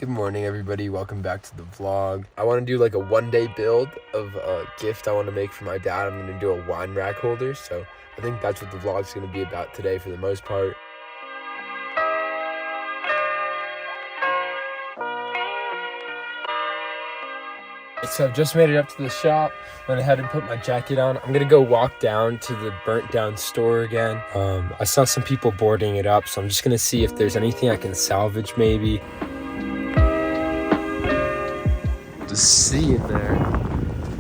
Good morning, everybody. Welcome back to the vlog. I want to do like a one-day build of a gift I want to make for my dad. I'm going to do a wine rack holder, so I think that's what the vlog's going to be about today for the most part. So I've just made it up to the shop, went ahead and put my jacket on. I'm gonna go walk down to the burnt down store again. I saw some people boarding it up, so I'm just gonna see if there's anything I can salvage maybe. Just see in there,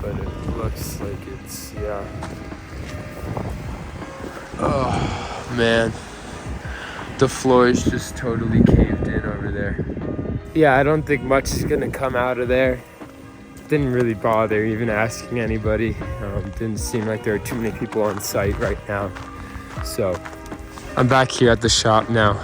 but it looks like it's, yeah. Oh man, the floor is just totally caved in over there. Yeah, I don't think much is gonna come out of there. Didn't really bother even asking anybody. Didn't seem like there are too many people on site right now. So I'm back here at the shop now.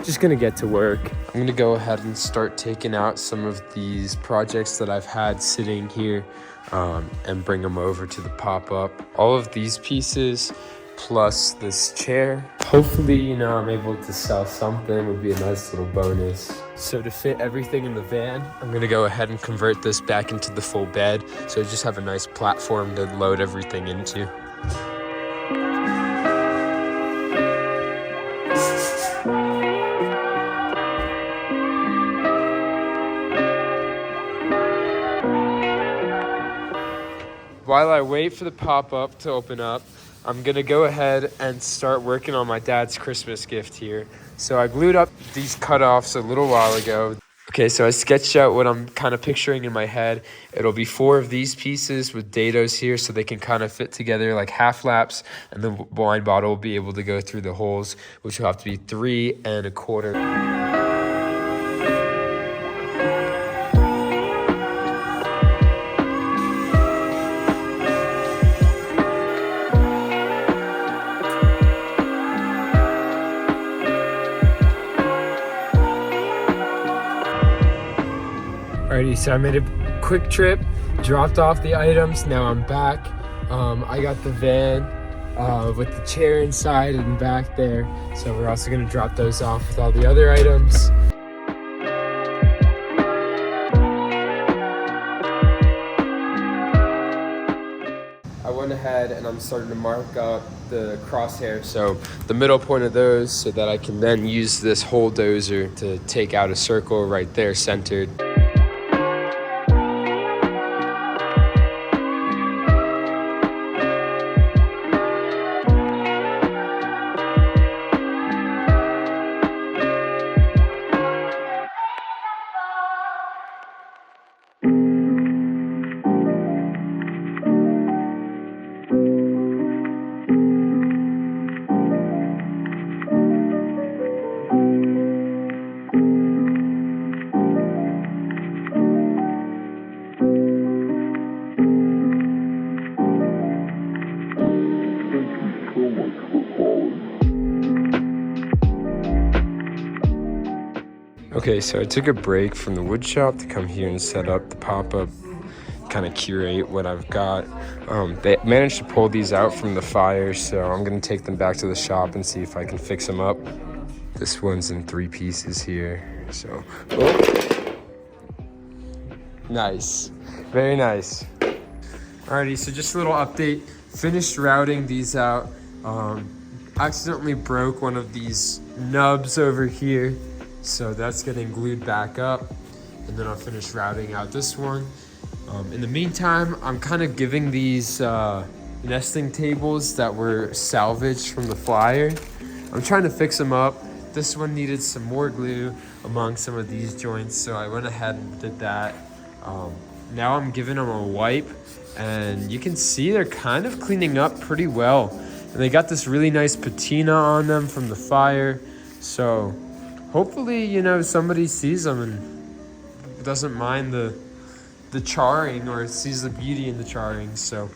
Just gonna get to work. I'm gonna go ahead and start taking out some of these projects that I've had sitting here and bring them over to the pop-up. All of these pieces plus this chair. Hopefully, I'm able to sell something. Would be a nice little bonus. So to fit everything in the van, I'm gonna go ahead and convert this back into the full bed. So I just have a nice platform to load everything into. While I wait for the pop-up to open up, I'm gonna go ahead and start working on my dad's Christmas gift here. So I glued up these cutoffs a little while ago. Okay, so I sketched out what I'm kind of picturing in my head. It'll be 4 of these pieces with dados here so they can kind of fit together like half laps, and the wine bottle will be able to go through the holes, which will have to be 3 1/4. Alrighty, so I made a quick trip, dropped off the items, now I'm back. I got the van with the chair inside and back there, so we're also gonna drop those off with all the other items. I went ahead and I'm starting to mark up the crosshairs, so the middle point of those, so that I can then use this whole dozer to take out a circle right there centered. Okay, so I took a break from the wood shop to come here and set up the pop-up, kind of curate what I've got. They managed to pull these out from the fire, so I'm gonna take them back to the shop and see if I can fix them up. This one's in 3 pieces here, so. Oh. Nice, very nice. Alrighty, so just a little update. Finished routing these out. Accidentally broke one of these nubs over here, so that's getting glued back up, and then I'll finish routing out this one. In the meantime, I'm kind of giving these nesting tables that were salvaged from the flyer. I'm trying to fix them up. This one needed some more glue among some of these joints, so I went ahead and did that. Now I'm giving them a wipe, and you can see they're kind of cleaning up pretty well. And they got this really nice patina on them from the fire, so hopefully, somebody sees them and doesn't mind the charring or sees the beauty in the charring. So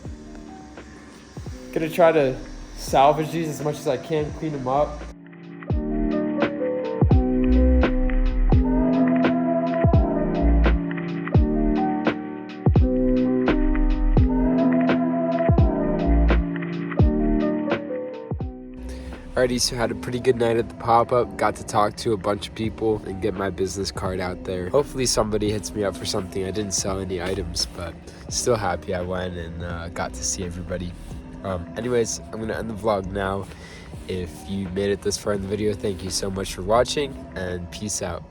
gonna try to salvage these as much as I can, clean them up. Alrighty, so had a pretty good night at the pop-up. Got to talk to a bunch of people and get my business card out there. Hopefully somebody hits me up for something. I didn't sell any items, but still happy I went and got to see everybody. Anyways, I'm gonna end the vlog now. If you made it this far in the video, thank you so much for watching, and peace out.